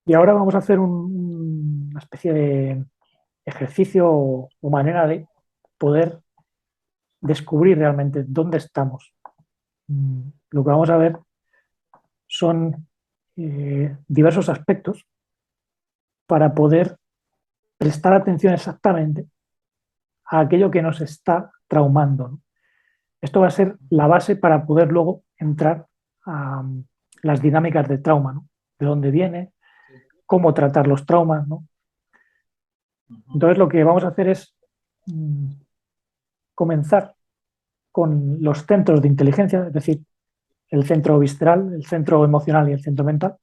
Y ahora vamos a hacer una especie de ejercicio o manera de poder descubrir realmente dónde estamos. Lo que vamos a ver son diversos aspectos para poder prestar atención exactamente a aquello que nos está traumando, ¿no? Esto va a ser la base para poder luego entrar a las dinámicas de trauma, ¿no? De dónde viene, Sí. cómo tratar los traumas, ¿no? Ujú. Entonces lo que vamos a hacer es mm, comenzar con los centros de inteligencia, es decir, el centro visceral, el centro emocional y el centro mental,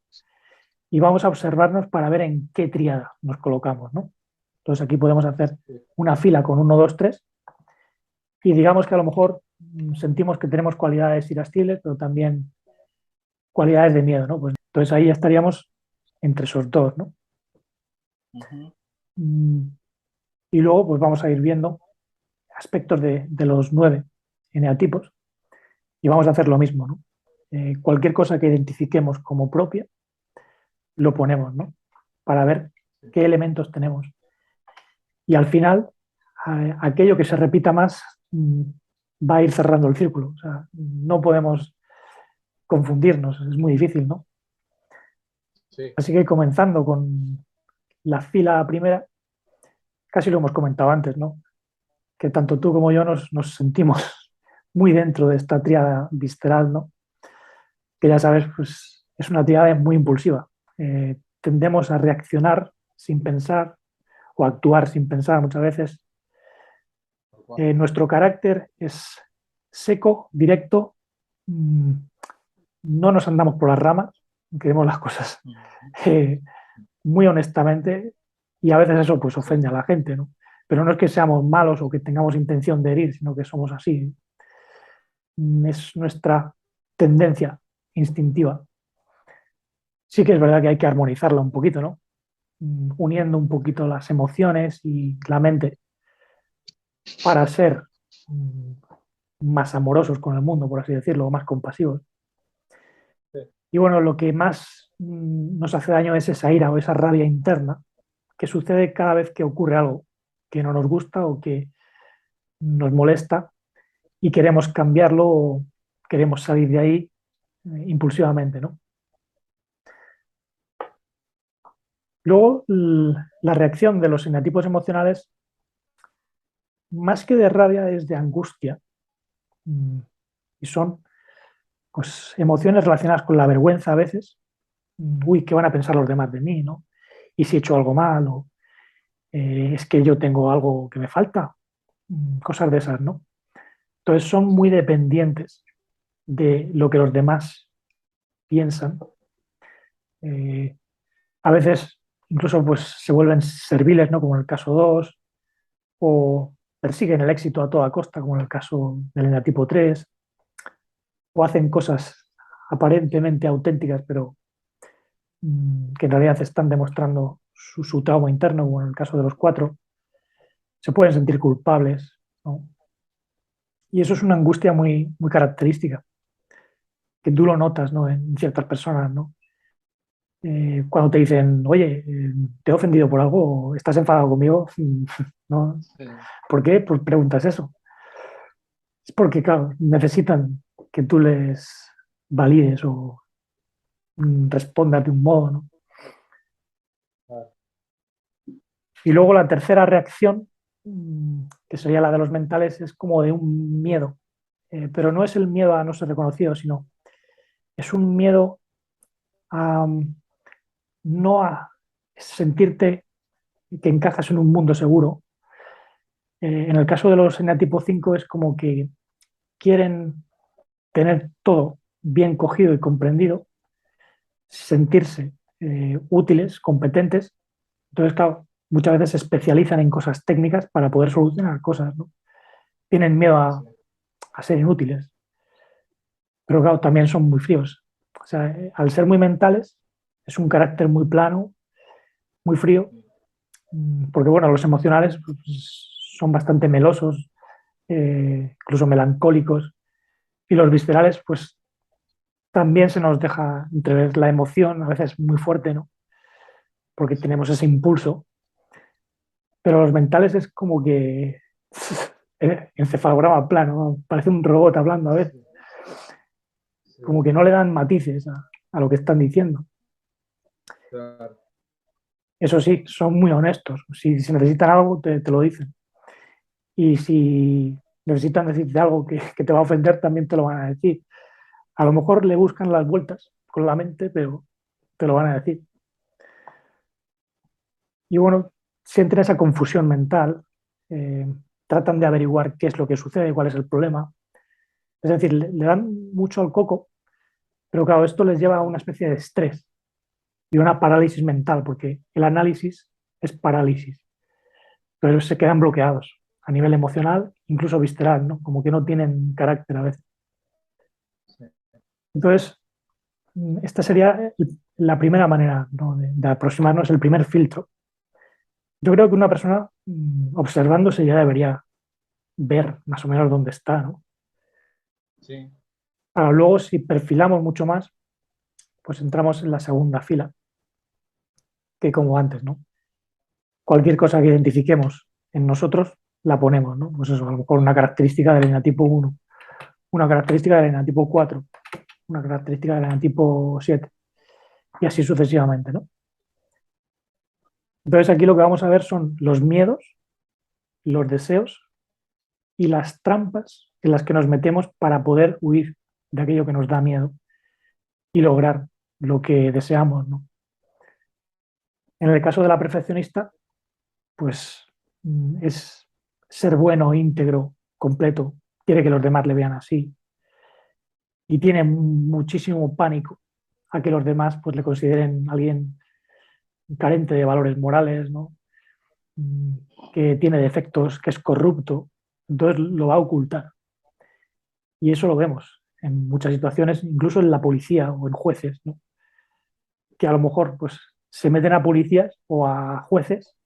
y vamos a observarnos para ver en qué tríada nos colocamos, ¿no? Entonces aquí podemos hacer Sí. una fila con uno, 2, 3 y digamos que a lo mejor sentimos que tenemos cualidades irascibles, pero también cualidades de miedo, ¿no? Pues entonces ahí estaríamos entre esos dos, ¿no? Ujú. Mm, Y luego pues vamos a ir viendo aspectos de los 9 eneatipos y vamos a hacer lo mismo, ¿no? Cualquier cosa que identifiquemos como propia, lo ponemos, ¿no? Para ver Sí. qué elementos tenemos. Y al final, aquello que se repita más va a ir cerrando el círculo. O sea, no podemos confundirnos, es muy difícil, ¿no? Sí. Así que comenzando con la fila primera, casi lo hemos comentado antes, ¿no? Que tanto tú como yo nos sentimos muy dentro de esta tríada visceral, ¿no? Que ya sabes, pues es una tríada muy impulsiva. Tendemos a reaccionar sin pensar o a actuar sin pensar muchas veces. Tal cual. Nuestro carácter es seco, directo, mm, no nos andamos por las ramas, queremos las cosas Ujú. eh, muy honestamente y a veces eso pues Sí. ofende a la gente, ¿no? Pero no es que seamos malos o que tengamos intención de herir, sino que somos así. Es nuestra tendencia instintiva. Sí que es verdad que hay que armonizarla un poquito, ¿no? Uniendo un poquito las emociones y la mente para ser mm, más amorosos con el mundo, por así decirlo, o más compasivos. Sí. Y bueno, lo que más nos hace daño es esa ira o esa rabia interna que sucede cada vez que ocurre algo que no nos gusta o que nos molesta y queremos cambiarlo o queremos salir de ahí impulsivamente, ¿no? Luego, la reacción de los eneatipos emocionales, más que de rabia, es de angustia. mm, Y son pues, emociones relacionadas con la vergüenza a veces. Uy, ¿qué van a pensar los demás de mí, no? Y si he hecho algo mal, o es que yo tengo algo que me falta, cosas de esas, ¿no? Entonces son muy dependientes de lo que los demás piensan. Eh, a veces incluso pues se vuelven serviles, ¿no? Como en el caso 2 o persiguen el éxito a toda costa, como en el caso del eneatipo 3 o hacen cosas aparentemente auténticas, pero que en realidad están demostrando su trauma interno, como en el caso de los 4 se pueden sentir culpables, ¿no? Y eso es una angustia muy característica, que tú lo notas, ¿no? En ciertas personas, ¿no? Cuando te dicen, oye, ¿te he ofendido por algo? ¿Estás enfadado conmigo? ¿No? Sí. ¿Por qué? Pues preguntas eso. Es porque, claro, necesitan que tú les valides o respondas de un modo, ¿no? Claro. Y luego la tercera reacción, que sería la de los mentales, es como de un miedo. Pero no es el miedo a no ser reconocido, sino es un miedo a no a sentirte que encajas en un mundo seguro. En el caso de los eneatipo 5 es como que quieren tener todo bien cogido y comprendido, sentirse útiles, competentes. Entonces, claro, muchas veces se especializan en cosas técnicas para poder solucionar cosas, ¿no? Tienen miedo Sí. a ser inútiles, pero claro, también son muy fríos. O sea, al ser muy mentales, es un carácter muy plano, muy frío, porque bueno, los emocionales pues, son bastante melosos, incluso melancólicos, y los viscerales, pues también se nos deja entrever la emoción, a veces muy fuerte, ¿no? porque tenemos ese impulso, pero los mentales es como que encefalograma plano, ¿no? Parece un robot hablando a veces, Sí, como que no le dan matices a lo que están diciendo. claro. Eso sí, son muy honestos. Si necesitan algo, te lo dicen. Y si necesitan decirte algo que te va a ofender, también te lo van a decir. A lo mejor le buscan las vueltas con la mente, pero te lo van a decir. Y bueno, sienten esa confusión mental, eh, tratan de averiguar qué es lo que sucede, cuál es el problema. Es decir, le dan mucho al coco, pero claro, esto les lleva a una especie de estrés y una parálisis mental, porque el análisis es parálisis, pero se quedan bloqueados a nivel emocional, incluso visceral, ¿no? Como que no tienen carácter a veces. Sí, Entonces, esta sería la primera manera, ¿no? de aproximarnos, el primer filtro. Yo creo que una persona observándose ya debería ver más o menos dónde está, ¿no? sí, Ahora, luego, si perfilamos mucho más, pues entramos en la segunda fila, que como antes, ¿no? Cualquier cosa que identifiquemos en nosotros, la ponemos, ¿no? Pues eso, a lo mejor una característica del enatipo 1, una característica del enatipo 4, una característica del enatipo 7, y así sucesivamente, ¿no? Entonces aquí lo que vamos a ver son los miedos, los deseos y las trampas en las que nos metemos para poder huir de aquello que nos da miedo y lograr lo que deseamos, ¿no? En el caso de la perfeccionista, pues es ser bueno, íntegro, completo, quiere que los demás le vean así y tiene muchísimo pánico a que los demás pues le consideren alguien carente de valores morales, ¿no? Mm, que tiene defectos, que es corrupto, entonces lo va a ocultar. Y eso lo vemos en muchas situaciones, incluso en la policía o en jueces, ¿no? Que a lo mejor pues, se meten a policías o a jueces,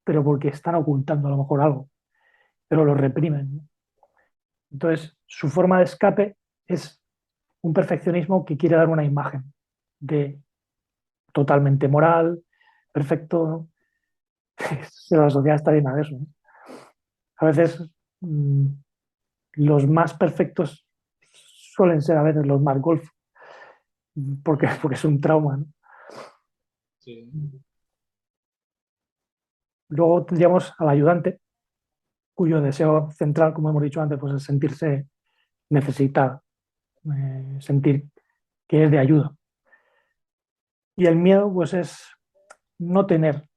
pero porque están ocultando a lo mejor algo, pero lo reprimen, ¿no? Entonces, su forma de escape es un perfeccionismo que quiere dar una imagen de totalmente moral, perfecto, ¿no? La sociedad está llena de eso, ¿no? A veces mmm, los más perfectos suelen ser a veces los más golfos, porque es un trauma, ¿no? sí, Luego tendríamos al ayudante, cuyo deseo central, como hemos dicho antes, pues es sentirse necesitado, sentir que es de ayuda. Y el miedo, pues es no tener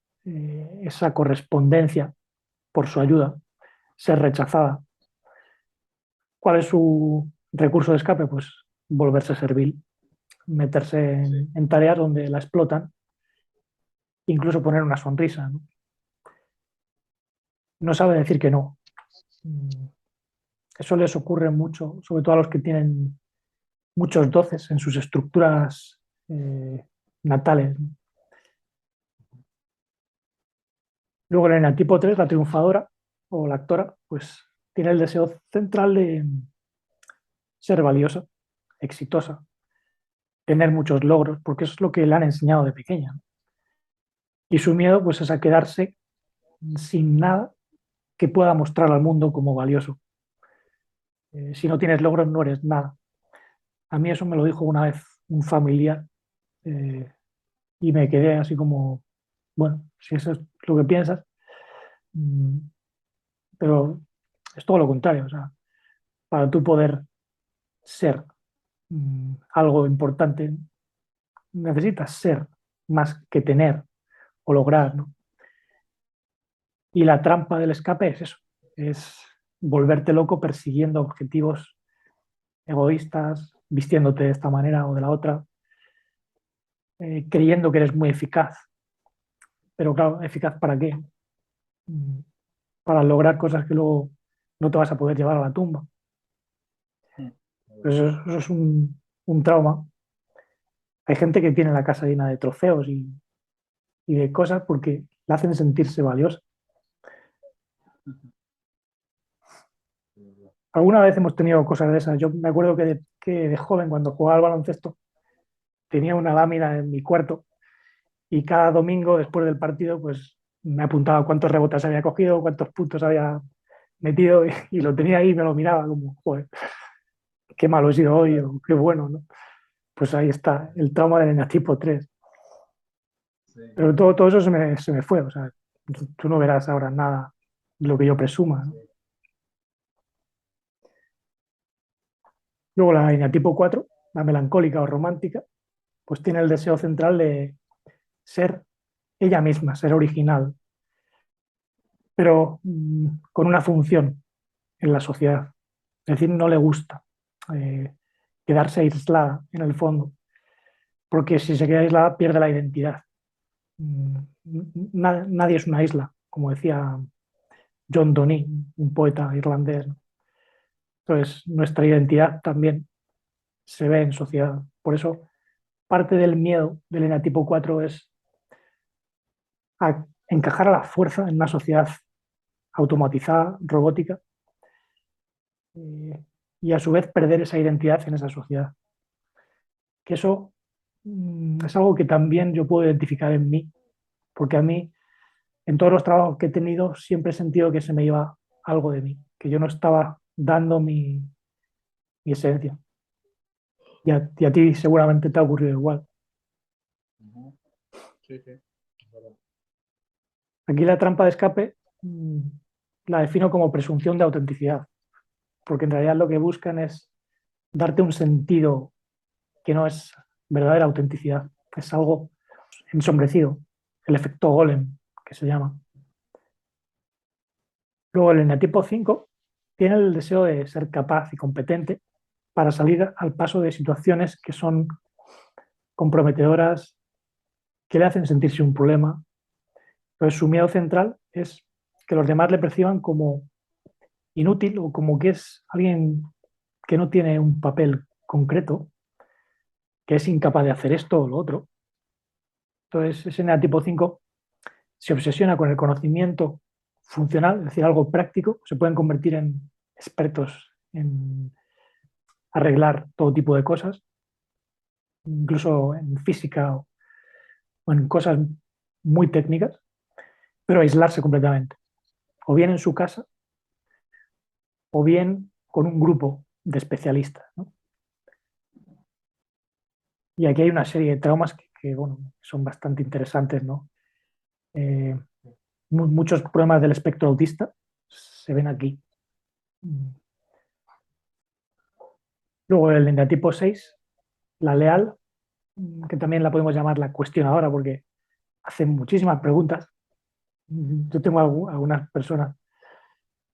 esa correspondencia por su ayuda, ser rechazada. ¿Cuál es su recurso de escape? Pues volverse servil, meterse sí, en tareas donde la explotan, incluso poner una sonrisa, ¿no? No sabe decir que no. Eso les ocurre mucho, sobre todo a los que tienen muchos doces en sus estructuras natales. Luego en el tipo 3 la triunfadora o la actora, pues tiene el deseo central de ser valiosa, exitosa, tener muchos logros, porque eso es lo que le han enseñado de pequeña. Y su miedo, pues, es a quedarse sin nada que pueda mostrar al mundo como valioso. Si no tienes logros, no eres nada. A mí eso me lo dijo una vez un familiar eh, y me quedé así como, bueno, si eso es lo que piensas, mm, pero es todo lo contrario. O sea, para tú poder ser algo importante, necesitas ser más que tener o lograr, ¿no? Y la trampa del escape es eso, es volverte loco persiguiendo objetivos egoístas, vistiéndote de esta manera o de la otra, creyendo que eres muy eficaz. Pero claro, ¿eficaz para qué? Mm, Para lograr cosas que luego no te vas a poder llevar a la tumba. mm, Pues eso es un trauma. Hay gente que tiene la casa llena de trofeos y de cosas porque la hacen sentirse valiosa. Alguna vez hemos tenido cosas de esas. Yo me acuerdo que de joven, cuando jugaba al baloncesto, tenía una lámina en mi cuarto y cada domingo después del partido pues me apuntaba cuántos rebotes había cogido, cuántos puntos había metido y lo tenía ahí y me lo miraba como, joder, qué malo he sido hoy Claro, o qué bueno, ¿no? Pues ahí está, el trauma del eneatipo 3. sí, Pero todo eso se me fue, o sea, tú no verás ahora nada de lo que yo presuma, sí. ¿no? Luego la eneatipo 4, la melancólica o romántica, pues tiene el deseo central de ser ella misma, ser original, pero con una función en la sociedad. Es decir, no le gusta eh, quedarse aislada en el fondo, porque si se queda aislada pierde la identidad. Mm, Nadie es una isla, como decía John Donne, un poeta irlandés, ¿no? Entonces, nuestra identidad también se ve en sociedad. Por eso, parte del miedo del enatipo 4 es a encajar a la fuerza en una sociedad automatizada, robótica, eh, y a su vez perder esa identidad en esa sociedad. Que eso es algo que también yo puedo identificar en mí, porque a mí, en todos los trabajos que he tenido, siempre he sentido que se me iba algo de mí, que yo no estaba dando mi esencia. Y a ti seguramente te ha ocurrido igual. Ujú. Sí, sí, es verdad. Aquí la trampa de escape la defino como presunción de autenticidad, porque en realidad lo que buscan es darte un sentido que no es verdadera autenticidad, es algo ensombrecido, el efecto golem, que se llama. Luego el eneatipo 5 tiene el deseo de ser capaz y competente para salir al paso de situaciones que son comprometedoras, que le hacen sentirse un problema. Entonces su miedo central es que los demás le perciban como inútil o como que es alguien que no tiene un papel concreto, que es incapaz de hacer esto o lo otro. Entonces ese eneatipo 5 se obsesiona con el conocimiento funcional, es decir, algo práctico, se pueden convertir en expertos en arreglar todo tipo de cosas, incluso en física o en cosas muy técnicas, pero aislarse completamente, o bien en su casa, o bien con un grupo de especialistas, ¿no? Y aquí hay una serie de traumas bueno, son bastante interesantes, ¿no? Eh, Muchos problemas del espectro autista se ven aquí. Luego el eneatipo 6, la leal, que también la podemos llamar la cuestionadora porque hace muchísimas preguntas. Yo tengo algunas personas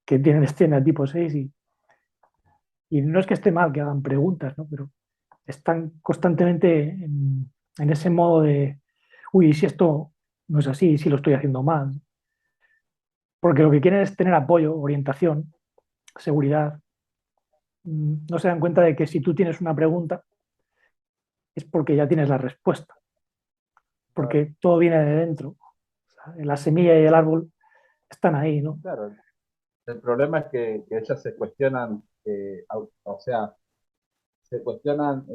que tienen este eneatipo 6 y no es que esté mal que hagan preguntas, ¿no? Pero están constantemente en ese modo de, uy, ¿y si esto no es así? ¿Y si lo estoy haciendo mal? Porque lo que quieren es tener apoyo, orientación, seguridad. No se dan cuenta de que si tú tienes una pregunta es porque ya tienes la respuesta, Claro, porque todo viene de dentro. O sea, la semilla y el árbol están ahí, ¿no? claro. El problema es que ellas se cuestionan, o sea, se cuestionan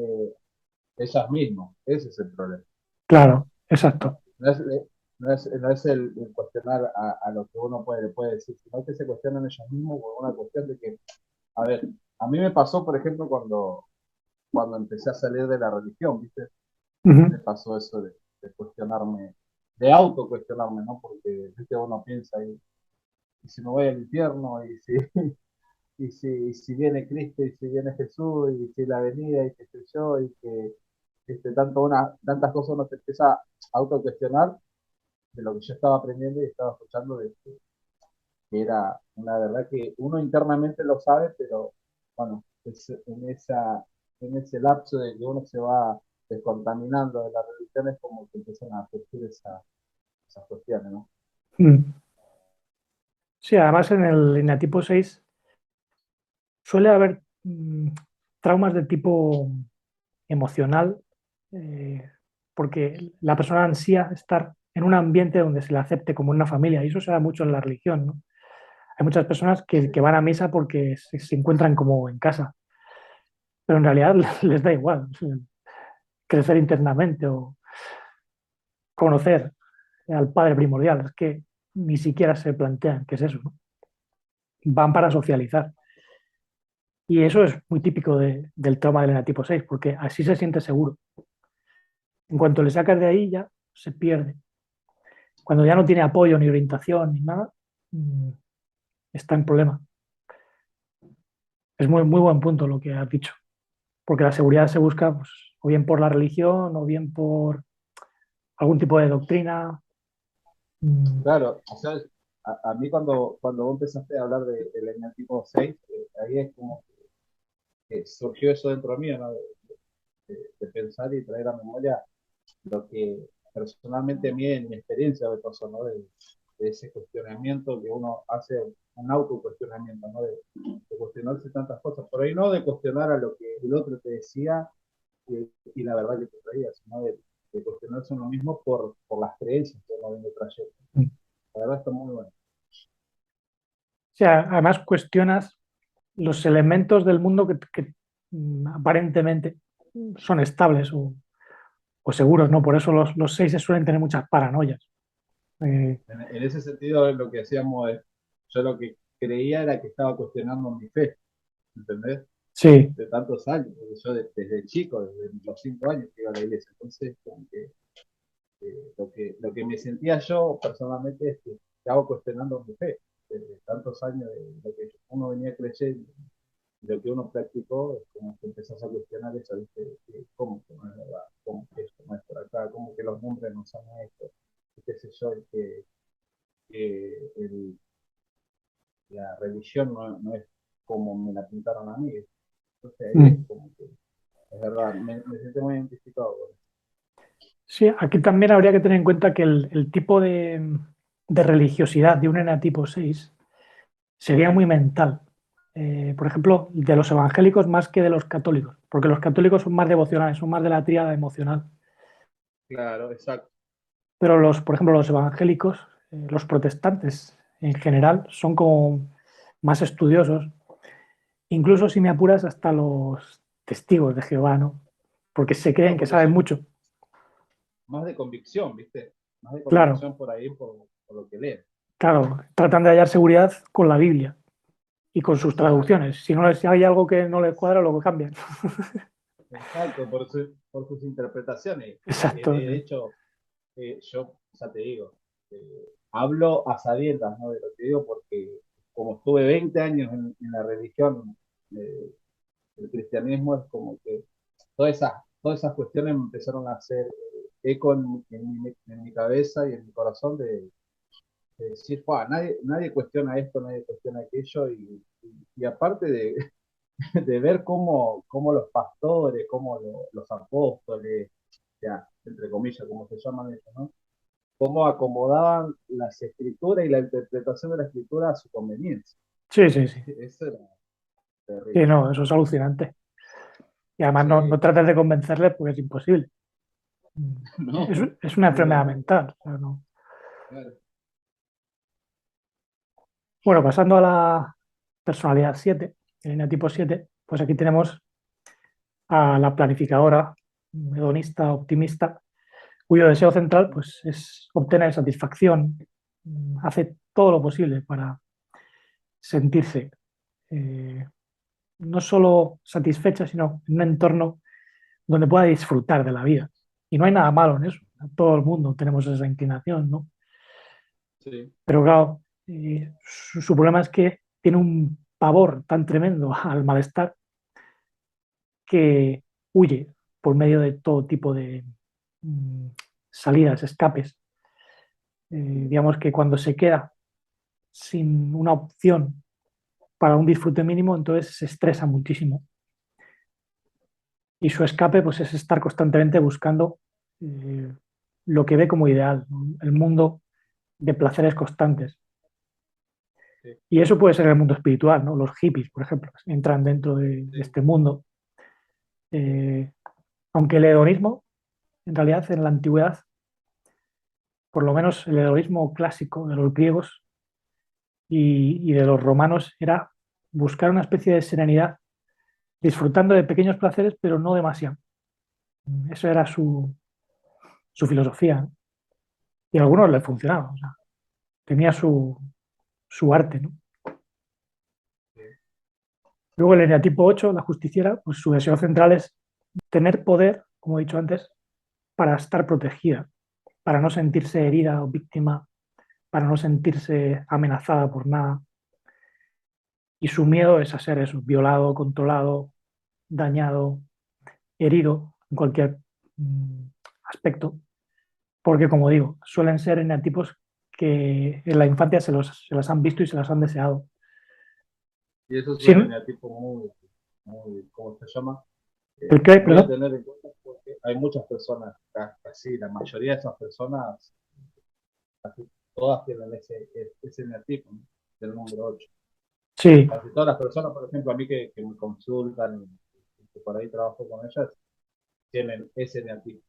ellas mismas. Ese es el problema. Claro, exacto. No es, no es el cuestionar a lo que uno puede decir, sino que se cuestionan ellos mismos por una cuestión de que, a ver, a mí me pasó, por ejemplo, cuando empecé a salir de la religión, ¿viste? Me Ujú. pasó eso de cuestionarme, de autocuestionarme, ¿no? Porque, ¿viste? Uno piensa y si me voy al infierno, y si viene Cristo, y si viene Jesús, y si la venida, y qué sé yo, y que tantas cosas uno te empieza a autocuestionar de lo que yo estaba aprendiendo y estaba escuchando, de que era una verdad que uno internamente lo sabe, pero bueno, en ese lapso de que uno se va descontaminando de las religiones, como que empiezan a surgir esas cuestiones, ¿no? Mm. Sí, además en el eneatipo 6 suele haber traumas de tipo emocional, eh, porque la persona ansía estar en un ambiente donde se le acepte como una familia, y eso se da mucho en la religión, ¿no? Hay muchas personas que Sí, van a misa porque se encuentran como en casa, pero en realidad les da igual crecer internamente conocer al padre primordial, es que ni siquiera se plantean qué es eso, ¿no? Van para socializar. Y eso es muy típico del trauma del enatipo 6, porque así se siente seguro. En cuanto le sacas de ahí ya se pierde. Cuando ya no tiene apoyo ni orientación ni nada, mm, está en problema. Es muy, muy buen punto lo que has dicho, porque la seguridad se busca pues, o bien por la religión o bien por algún tipo de doctrina. Mm, Claro, o sea, a mí cuando vos empezaste a hablar del eneatipo 6, ahí es como que surgió eso dentro mío, ¿no? De pensar y traer a memoria lo que personalmente a mí en mi experiencia me pasó, ¿no? De ese cuestionamiento que uno hace, un autocuestionamiento, ¿no? De cuestionarse tantas cosas, por ahí no de cuestionar a lo que el otro te decía y la verdad que te traía, sino de cuestionarse uno mismo por las creencias que uno viene trayendo. mm. La verdad está muy bueno. O sea, además cuestionas los elementos del mundo aparentemente son estables o seguros, ¿no? Por eso los 6 suelen tener muchas paranoias. Eh, En ese sentido, lo que hacíamos es, yo lo que creía era que estaba cuestionando mi fe, ¿entendés? sí, De tantos años, porque yo desde chico, desde los 5 años que iba a la iglesia, entonces como que, lo que me sentía yo personalmente es que estaba cuestionando mi fe, desde tantos años de lo que uno venía creyendo, lo que uno practicó, es como que empezás a cuestionar eso, ¿viste? ¿Cómo que no es verdad? ¿Cómo que esto no es por acá? ¿Cómo que los nombres no son estos? ¿Y qué sé yo? Que la religión no es como me la pintaron a mí. Entonces ahí es mm. como que, es verdad, me siento muy identificado con eso. Sí, aquí también habría que tener en cuenta que el tipo de religiosidad de un enatipo 6 sería muy mental. Por ejemplo, de los evangélicos más que de los católicos, porque los católicos son más devocionales, son más de la tríada emocional. Claro, exacto. Pero por ejemplo, los evangélicos, los protestantes en general, son como más estudiosos. Incluso si me apuras, hasta los testigos de Jehová, ¿no? Porque se creen Claro, que porque saben son mucho. más de convicción, ¿viste? Más de Claro, convicción por ahí, por lo que leen. claro, tratan de hallar seguridad con la Biblia y con sus Claro, traducciones. Si hay algo que no les cuadra, lo cambian. exacto, por sus interpretaciones. Y Exacto. de hecho, yo, ya te digo, hablo a sabiendas, ¿no? De lo que digo, porque como estuve 20 años en la religión, eh, el cristianismo, es como que todas esas cuestiones me empezaron a hacer eco en mi cabeza y en mi corazón de decir, nadie cuestiona esto, nadie cuestiona aquello, y aparte de ver cómo los pastores, cómo los apóstoles, ya, entre comillas, como se llaman ellos, ¿no? Cómo acomodaban las escrituras y la interpretación de la escritura a su conveniencia. Sí, sí, sí. Eso era Sí, terrible. no, eso es alucinante. Y además no Sí, trates de convencerles porque es imposible. Es, no, es una es enfermedad verdad. mental. O sea, no. Claro. Bueno, pasando a la personalidad 7, el tipo 7, pues aquí tenemos a la planificadora, hedonista, optimista, cuyo deseo central pues, es obtener satisfacción, hace todo lo posible para sentirse eh, no solo satisfecha, sino en un entorno donde pueda disfrutar de la vida. Y no hay nada malo en eso, todo el mundo tenemos esa inclinación, ¿no? Sí, Pero claro, su problema es que tiene un pavor tan tremendo al malestar que huye por medio de todo tipo de mm, salidas, escapes. Digamos que cuando se queda sin una opción para un disfrute mínimo, entonces se estresa muchísimo. Y su escape pues, es estar constantemente buscando eh, lo que ve como ideal, ¿no? El mundo de placeres constantes. sí, Y eso puede ser el mundo espiritual, ¿no? Los hippies, por ejemplo, entran dentro de sí, este mundo. Eh, Aunque el hedonismo, en realidad, en la antigüedad, por lo menos el hedonismo clásico de los griegos y de los romanos, era buscar una especie de serenidad, disfrutando de pequeños placeres, pero no demasiado. Eso era su filosofía, ¿no? y a algunos les funcionaba, o sea, tenía su arte, ¿no? Luego el eneatipo 8, la justiciera, pues su deseo central es tener poder, como he dicho antes, para estar protegida, para no sentirse herida o víctima, para no sentirse amenazada por nada. Y su miedo es a ser eso, violado, controlado, dañado, herido en cualquier aspecto, porque como digo, suelen ser eneatipos que en la infancia se las han visto y se las han deseado. Y eso es un Sin, eneatipo muy, ¿cómo se llama? ¿el qué? Muy a Perdón. tener en cuenta porque hay muchas personas, casi la mayoría de esas personas, casi todas tienen ese eneatipo, ¿no? Del número 8. Sí, Casi todas las personas, por ejemplo, a mí que me consultan y que por ahí trabajo con ellas, tienen ese eneatipo.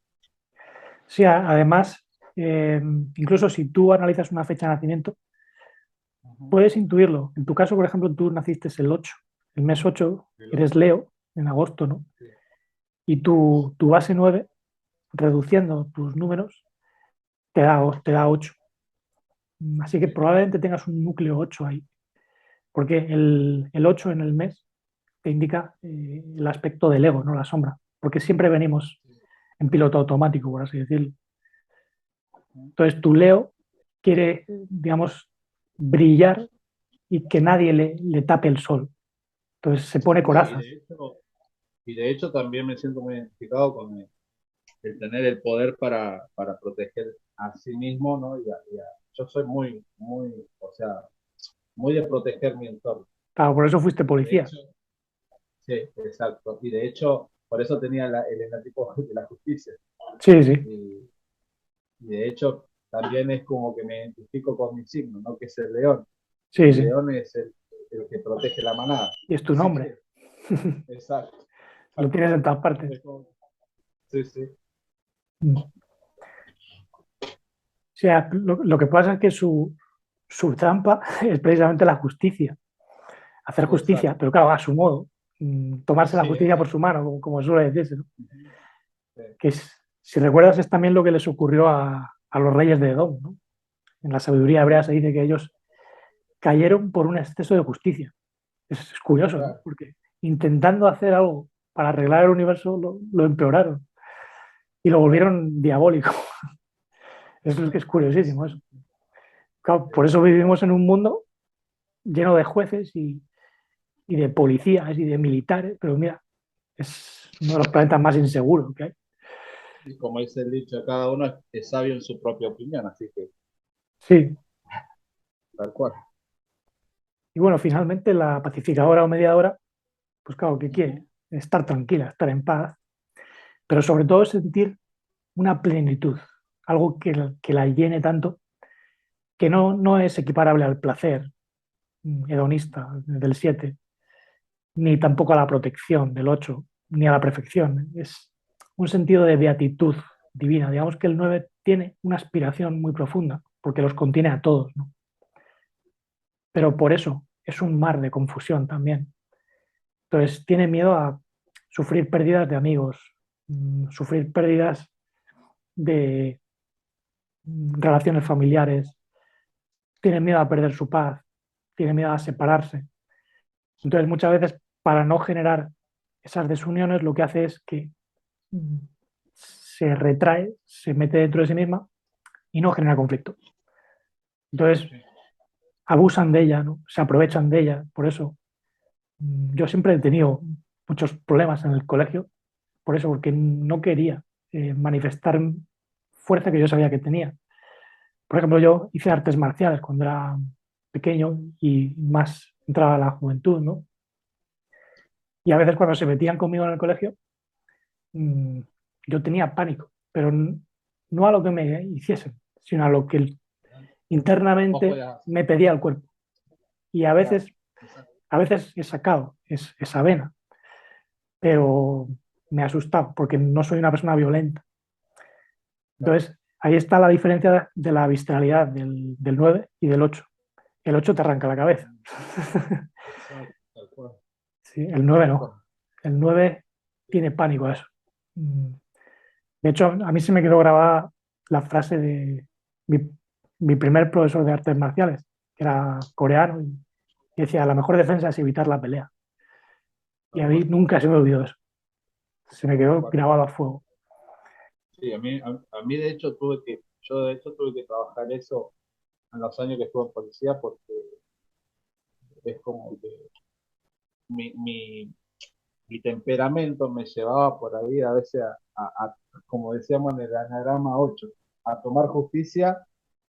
sí, además, incluso si tú analizas una fecha de nacimiento, Ujú. puedes intuirlo. En tu caso, por ejemplo, tú naciste el 8, el mes 8, El eres 8, Leo, en agosto, ¿no? sí. Y tu base 9, reduciendo tus números, te da 8. Así que Sí, probablemente tengas un núcleo 8 ahí, porque el 8 en el mes te indica el aspecto del ego, no la sombra, porque siempre venimos sí. en piloto automático, por así decirlo. Ujú. Entonces tu Leo quiere, digamos, brillar y que nadie le tape el sol. Entonces se pone No, corazas. y de hecho también me siento muy identificado con el tener el poder para proteger a sí mismo, ¿no? Yo soy o sea, muy de proteger mi entorno. Claro, por eso fuiste Y de policía. hecho, sí, exacto. Y de hecho, por eso tenía el enatipo de la justicia. Sí, sí, Y, y de hecho, también es como que me identifico con mi signo, ¿no? Que es el león. sí, El sí. león es el que protege la manada. Y es tu Así nombre. que, exacto, Lo tal tienes en cual. todas partes. Es como- sí, sí. O sea, lo que pasa es que su trampa es precisamente la justicia. Hacer justicia, Exacto. pero claro, a su modo. Tomarse la Sí, justicia por exacto. su mano, como suele decirse, ¿no? Ujú. Sí, Que si recuerdas es también lo que les ocurrió a los reyes de Edom, ¿no? En la sabiduría hebrea se dice que ellos cayeron por un exceso de justicia. Es curioso, ¿no? claro. Porque intentando hacer algo para arreglar el universo lo empeoraron y lo Claro. volvieron diabólico. Eso es que es curiosísimo eso. Claro, por eso Tal cual. vivimos en un mundo lleno de jueces y de policías y de militares, pero mira, es uno de los planetas más inseguros que hay. Y como dice el dicho, cada uno es sabio en su propia opinión, así que Sí, tal cual. y bueno, finalmente la pacificadora o mediadora, pues claro, ¿qué quiere? Ujú. Estar tranquila, estar en paz, pero sobre todo sentir una plenitud, algo que la llene tanto que no es equiparable al placer hedonista del 7 ni tampoco a la protección del 8 ni a la perfección. Es un sentido de beatitud divina. Digamos que el 9 tiene una aspiración muy profunda, porque los contiene a todos, ¿no? Pero por eso es un mar de confusión también. Entonces tiene miedo a sufrir pérdidas de amigos, sufrir pérdidas de relaciones familiares, tiene miedo a perder su paz, tiene miedo a separarse. Entonces muchas veces para no generar esas desuniones lo que hace es que mm, se retrae, se mete dentro de sí misma y no genera conflicto. Entonces Sí. abusan de ella, ¿no? Se aprovechan de ella. Por eso yo siempre he tenido muchos problemas en el colegio, por eso, porque no quería manifestar fuerza que yo sabía que tenía. Por ejemplo, yo hice artes marciales cuando era pequeño y más entraba a la juventud, ¿no? Y a veces cuando se metían conmigo en el colegio, mmm, yo tenía pánico, pero no a lo que me hiciesen, sino a lo que Vos internamente podías hacer. me pedía el cuerpo. Y Claro. Exacto. a veces he sacado esa vena, pero me ha asustado porque no soy una persona violenta. Claro. Entonces, ahí está la diferencia de la visceralidad del 9 y del 8. El 8 te arranca la cabeza. Exacto. Tal cual. Sí, el 9 Tal no. cual. El 9 tiene pánico a eso. De hecho, a mí se me quedó grabada la frase mi, mi primer profesor de artes marciales, que era coreano, y decía, la mejor defensa es evitar la pelea. Y Tal a mí cual, nunca se me olvidó eso. Se me tal quedó cual. grabado a fuego. Sí, a mí de hecho yo de hecho tuve que trabajar eso en los años que estuve en policía porque es como que mi, mi, mi temperamento me llevaba por ahí a veces como decíamos en el anagrama 8 a tomar justicia.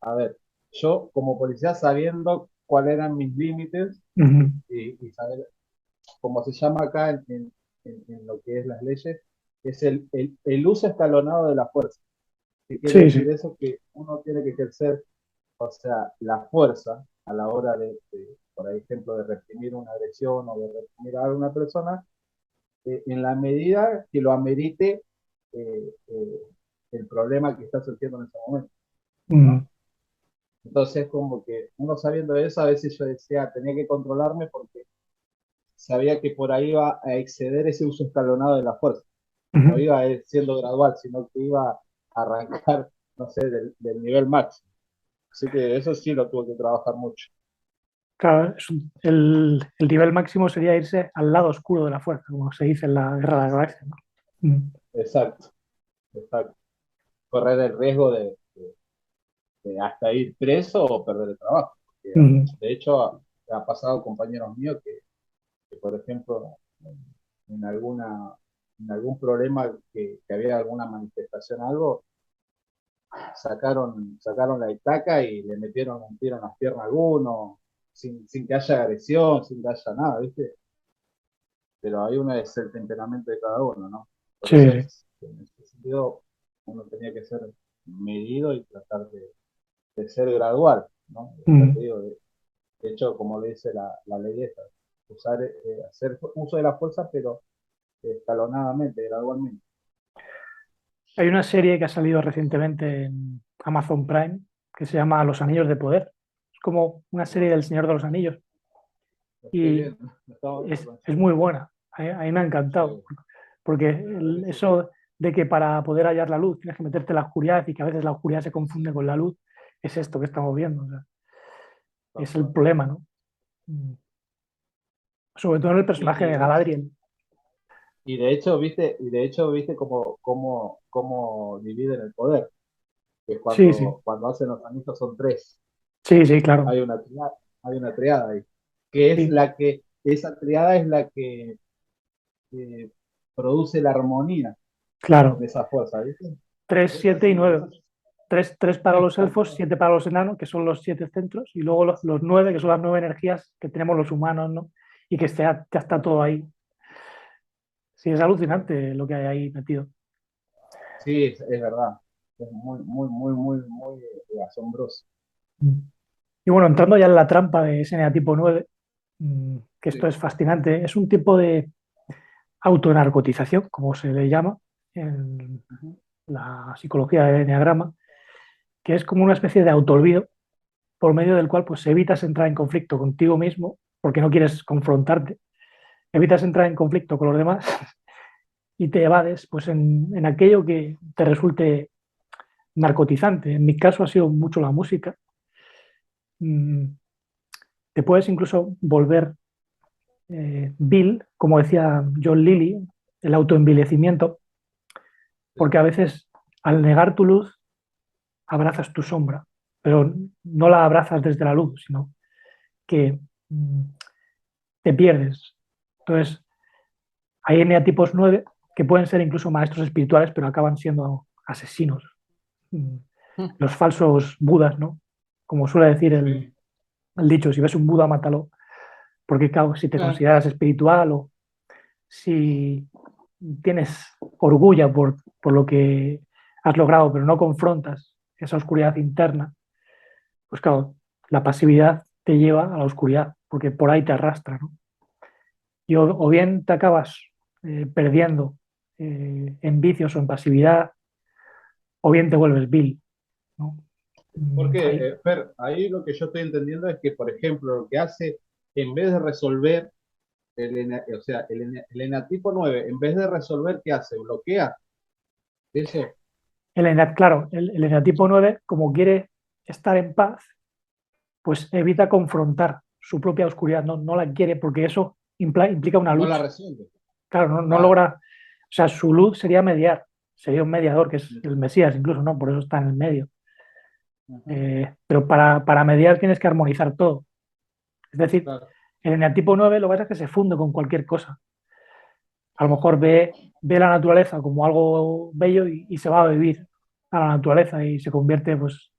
A ver, yo como policía sabiendo cuáles eran mis límites Ujú. y saber, como se llama acá en lo que es las leyes, es el uso escalonado de la fuerza. ¿Qué quiere Sí, sí. decir eso? Que uno tiene que ejercer, o sea, la fuerza a la hora por ejemplo, de reprimir una agresión o de reprimir a una persona, en la medida que lo amerite el problema que está surgiendo en ese momento, Ujú. ¿no? Entonces, como que uno sabiendo eso, a veces yo decía, tenía que controlarme porque sabía que por ahí iba a exceder ese uso escalonado de la fuerza. No Ujú. iba a ir siendo gradual, sino que iba a arrancar, no sé, del nivel máximo. Así que eso sí lo tuve que trabajar mucho. Claro, el nivel máximo sería irse al lado oscuro de la fuerza, como se dice en la Guerra de las Galaxias, ¿no? Mm. Exacto, exacto. Correr el riesgo de hasta ir preso o perder el trabajo. Porque, Mm. de hecho, ha pasado compañeros míos que, por ejemplo, en, alguna, en algún problema que había alguna manifestación, algo, sacaron la estaca y le metieron un tiro en las piernas a alguno, sin que haya agresión, sin que haya nada, ¿viste? Pero ahí uno es el temperamento de cada uno, ¿no? Por Sí, eso sí. en ese sentido, uno tenía que ser medido y tratar de ser gradual, ¿no? Ya te Mm. digo, de hecho, como le dice la ley esta, hacer uso de la fuerza, pero escalonadamente, gradualmente. Hay una serie que ha salido recientemente en Amazon Prime que se llama Los Anillos de Poder. Es como una serie del Señor de los Anillos Lo estoy y viendo, lo estaba viendo es recién. muy buena. A mí me ha encantado Sí, porque la verdad que sí. eso de que para poder hallar la luz tienes que meterte en la oscuridad y que a veces la oscuridad se confunde con la luz, es esto que estamos viendo. O sea, Tal es el cual. problema, ¿no? Mm. Sobre todo en el personaje de Y, y, Galadriel. y de hecho, viste cómo dividen el poder, que Sí, sí, cuando hacen los anillos son tres. sí, sí, claro. Hay una triada ahí, que es Sí, esa triada es la que eh, produce la armonía claro. de esa fuerza, ¿viste? 3, Esa 7 y sí, 9. esa sí. Tres para los Tal elfos, cual. 7 para los enanos, que son los 7 centros, y luego los 9, que son las 9 energías que tenemos los humanos, ¿no? Y que ya está todo ahí. Sí, es alucinante lo que hay ahí metido. Sí, es verdad. Es muy, muy, muy, muy, muy asombroso. Mm. Y bueno, entrando ya en la trampa de ese tipo 9, que esto Sí. es fascinante, es un tipo de autonarcotización, como se le llama en Ujú. la psicología del enneagrama, que es como una especie de autoolvido por medio del cual pues evitas entrar en conflicto contigo mismo porque no quieres confrontarte, evitas entrar en conflicto con los demás y te evades pues en aquello que te resulte narcotizante. En mi caso ha sido mucho la música. Mm, Te puedes incluso volver vil, como decía John Lilly, el autoenvilecimiento, porque a veces al negar tu luz abrazas tu sombra, pero no la abrazas desde la luz, sino que mm, te pierdes. Entonces, hay eneatipos 9 que pueden ser incluso maestros espirituales, pero acaban siendo asesinos. Mm, Los falsos budas, ¿no? Como suele decir Sí. el dicho, si ves un Buda, mátalo, porque claro, si te consideras espiritual o si tienes orgullo por lo que has logrado, pero no confrontas esa oscuridad interna, pues claro, la pasividad te lleva a la oscuridad, porque por ahí te arrastra, ¿no? Y o bien te acabas perdiendo en vicios o en pasividad, o bien te vuelves vil, ¿no? Porque, Ahí, Fer, ahí lo que yo estoy entendiendo es que, por ejemplo, lo que hace, en vez de resolver, o sea, el enatipo 9 en vez de resolver, ¿qué hace? Bloquea eso. claro, el eneatipo 9, como quiere estar en paz, pues evita confrontar su propia oscuridad, no la quiere porque eso implica una No la lucha. recibe. Claro, no Claro. logra, o sea, su luz sería mediar, sería un mediador, que es el Mesías incluso, ¿no? Por eso está en el medio. Ujú. Pero para mediar tienes que armonizar todo. Es decir, Claro. el eneatipo 9 lo que pasa es que se funde con cualquier cosa. A lo mejor ve la naturaleza como algo bello y se va a vivir a la naturaleza y se convierte pues,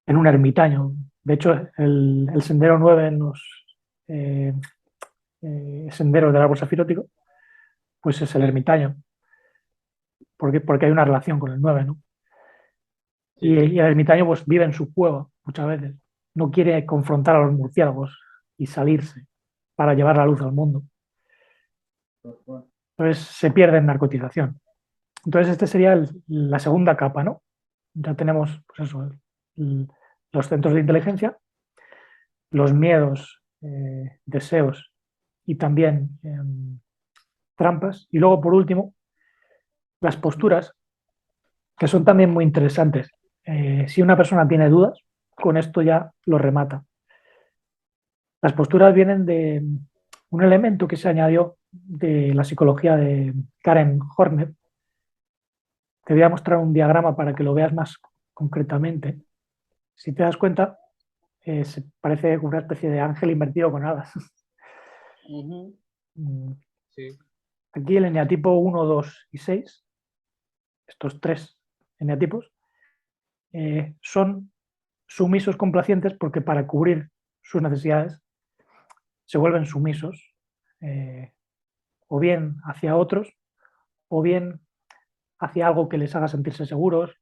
en un ermitaño. De hecho, el sendero 9 en los eh, senderos del árbol safirótico, pues es el Sí, ermitaño, porque hay una relación con el 9, ¿no? sí, Y sí. el ermitaño pues vive en su cueva muchas veces. No quiere confrontar a los murciélagos y salirse para llevar la luz al mundo. Entonces se pierde en narcotización. Entonces este sería la segunda capa, ¿no? Ya tenemos, pues eso, el- los centros de inteligencia, los miedos, deseos y también trampas. Y luego, por último, las posturas, que son también muy interesantes. Si una persona tiene dudas, con esto ya lo remata. Las posturas vienen de un elemento que se añadió de la psicología de Karen Horner. Te voy a mostrar un diagrama para que lo veas más concretamente. Si te das cuenta, se parece una especie de ángel invertido con alas. Ujú. Sí, Aquí el eneatipo 1, 2 y 6, estos tres eneatipos, son sumisos complacientes porque para cubrir sus necesidades se vuelven sumisos, eh, o bien hacia otros, o bien hacia algo que les haga sentirse seguros,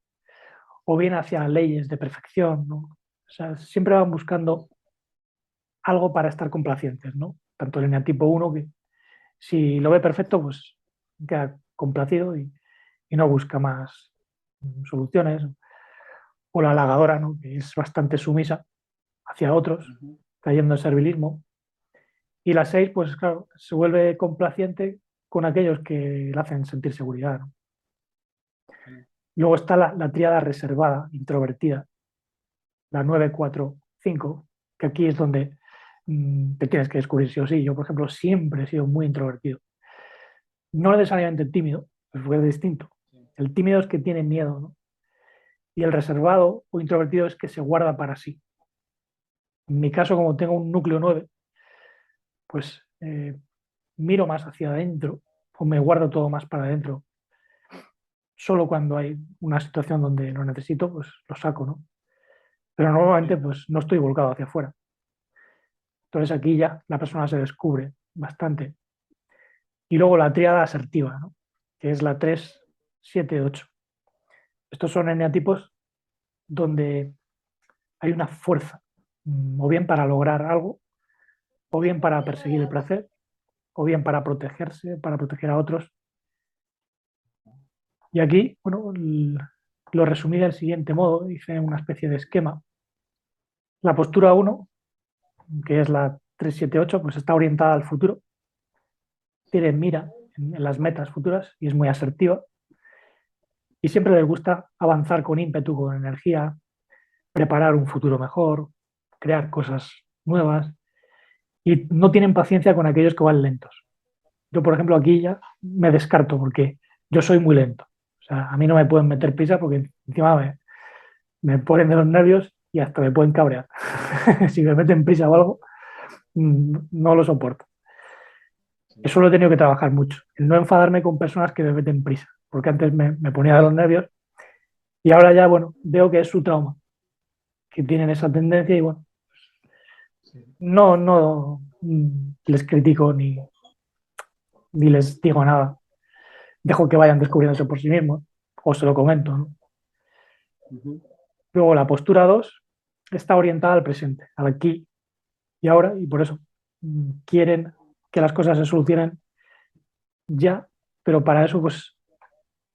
o bien hacia leyes de perfección, ¿no? O sea, siempre van buscando algo para estar complacientes, ¿no? Tanto el eneatipo 1, que si lo ve perfecto, pues queda complacido y no busca más soluciones, o la halagadora, ¿no? Que es bastante sumisa hacia otros, ujú. cayendo en servilismo. Y la 6 pues claro, se vuelve complaciente con aquellos que le hacen sentir seguridad, ¿no? Sí, Luego está la tríada reservada, introvertida, la 9 4 5 que aquí es donde te tienes que descubrir sí o sí. Yo, por ejemplo, siempre he sido muy introvertido. No necesariamente tímido, pues fue distinto. sí. El tímido es que tiene miedo, ¿no? Y el reservado o introvertido es que se guarda para sí. En mi caso, como tengo un núcleo 9 pues miro más hacia adentro o me guardo todo más para adentro. Solo cuando hay una situación donde lo necesito, pues lo saco, ¿no? Pero normalmente Sí. pues no estoy volcado hacia afuera. Entonces aquí ya la persona se descubre bastante. Y luego la tríada asertiva, ¿no? Que es la 3 7 8. Estos son eneatipos donde hay una fuerza, o bien para lograr algo, o bien para perseguir el placer, o bien para protegerse, para proteger a otros. Y aquí, bueno, lo resumí del siguiente modo, hice una especie de esquema. La postura uno, que es la 378, pues está orientada al futuro, tiene mira en las metas futuras y es muy asertiva. Y siempre les gusta avanzar con ímpetu, con energía, preparar un futuro mejor, crear cosas nuevas y no tienen paciencia con aquellos que van lentos. Yo, por ejemplo, aquí ya me descarto porque yo soy muy lento. O sea, a mí no me pueden meter prisa porque encima me ponen de los nervios y hasta me pueden cabrear. Si me meten prisa o algo, no lo soporto. Sí. Eso lo he tenido que trabajar mucho. El no enfadarme con personas que me meten prisa, porque antes me ponía de los nervios y ahora ya, bueno, veo que es su trauma, que tienen esa tendencia y bueno, Sí. no les critico ni les digo nada. Dejo que vayan descubriéndose por sí mismos o se lo comento, ¿no? Ujú. Luego la postura 2 está orientada al presente, al aquí y ahora, y por eso quieren que las cosas se solucionen ya, pero para eso pues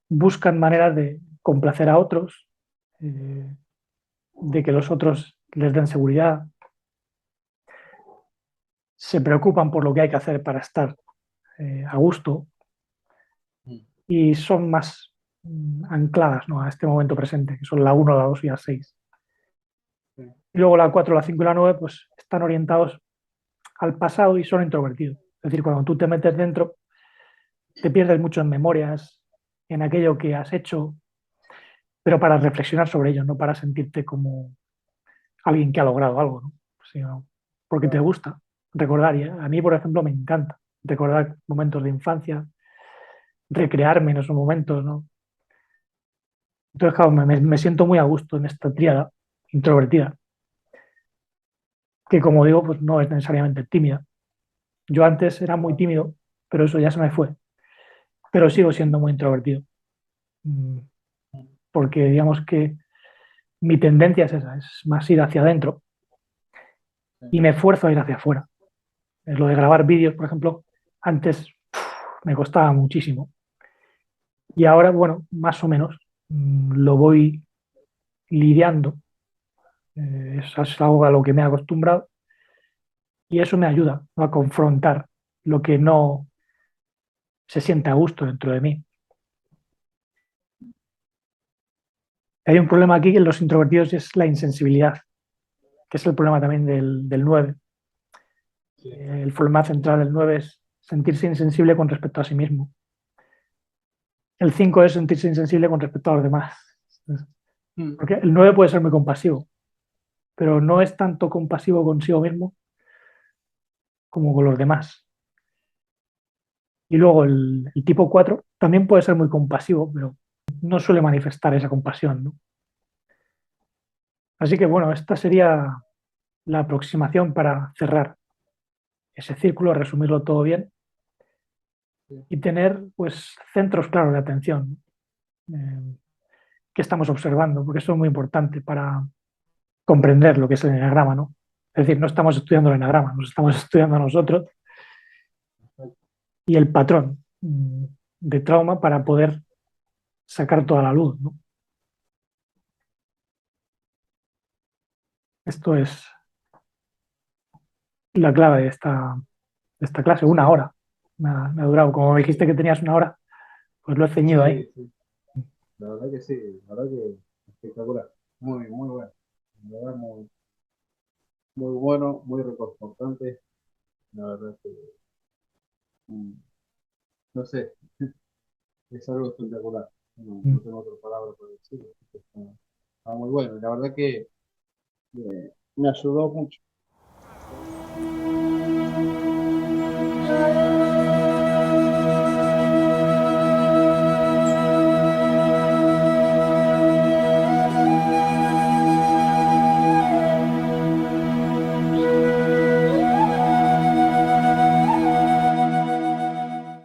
buscan maneras de complacer a otros, eh, de que los otros les den seguridad, se preocupan por lo que hay que hacer para estar a gusto Mm. y son más ancladas, ¿no? A este momento presente, que son la uno, la 2 y la 6. sí, Y luego la 4, la 5 y la 9 pues están orientados al pasado y son introvertidos. Es decir, cuando tú te metes dentro, te pierdes mucho en memorias, en aquello que has hecho, pero para reflexionar sobre ello, no para sentirte como alguien que ha logrado algo, ¿no? Sino porque te claro, gusta recordar. Y a mí, por ejemplo, me encanta recordar momentos de infancia, recrearme en esos momentos, ¿no? Entonces, claro, me siento muy a gusto en esta tríada introvertida, que como digo, pues no es necesariamente tímida. Yo antes era muy claro, tímido, pero eso ya se me fue. Pero sigo siendo muy introvertido, mm, porque digamos que mi tendencia es esa, es más ir hacia adentro sí, y me esfuerzo a ir hacia afuera. Es lo de grabar vídeos, por ejemplo, antes me costaba muchísimo y ahora, bueno, más o menos lo voy lidiando. Es algo a lo que me he acostumbrado y eso me ayuda, ¿no?, a confrontar lo que no se siente a gusto dentro de mí. Hay un problema aquí en los introvertidos y es la insensibilidad, que es el problema también del 9. sí, El problema central del 9 es sentirse insensible con respecto a sí mismo. El 5 es sentirse insensible con respecto a los demás. mm, Porque el 9 puede ser muy compasivo, pero no es tanto compasivo consigo mismo como con los demás. Y luego el tipo 4 también puede ser muy compasivo, pero no suele manifestar esa compasión, ¿no? Así que bueno, esta sería la aproximación para cerrar ese círculo, resumirlo todo bien sí, y tener pues centros claros de atención que estamos observando, porque eso es muy importante para comprender lo que es el enagrama, ¿no? Es decir, no estamos estudiando el enagrama, nos estamos estudiando a nosotros perfecto. y el patrón de trauma para poder sacar toda la luz, ¿no? Esto es la clave de esta clase, una Sí, hora. Me ha durado. Como me dijiste que tenías una hora, pues lo he ceñido ahí. sí, sí, la verdad que sí, la verdad que espectacular, muy, muy bueno, la verdad, muy, muy bueno, muy reconfortante, la verdad que, mm, no sé, es algo espectacular, no, no tengo otra palabra para decirlo, está, está muy bueno, la verdad que me ayudó mucho.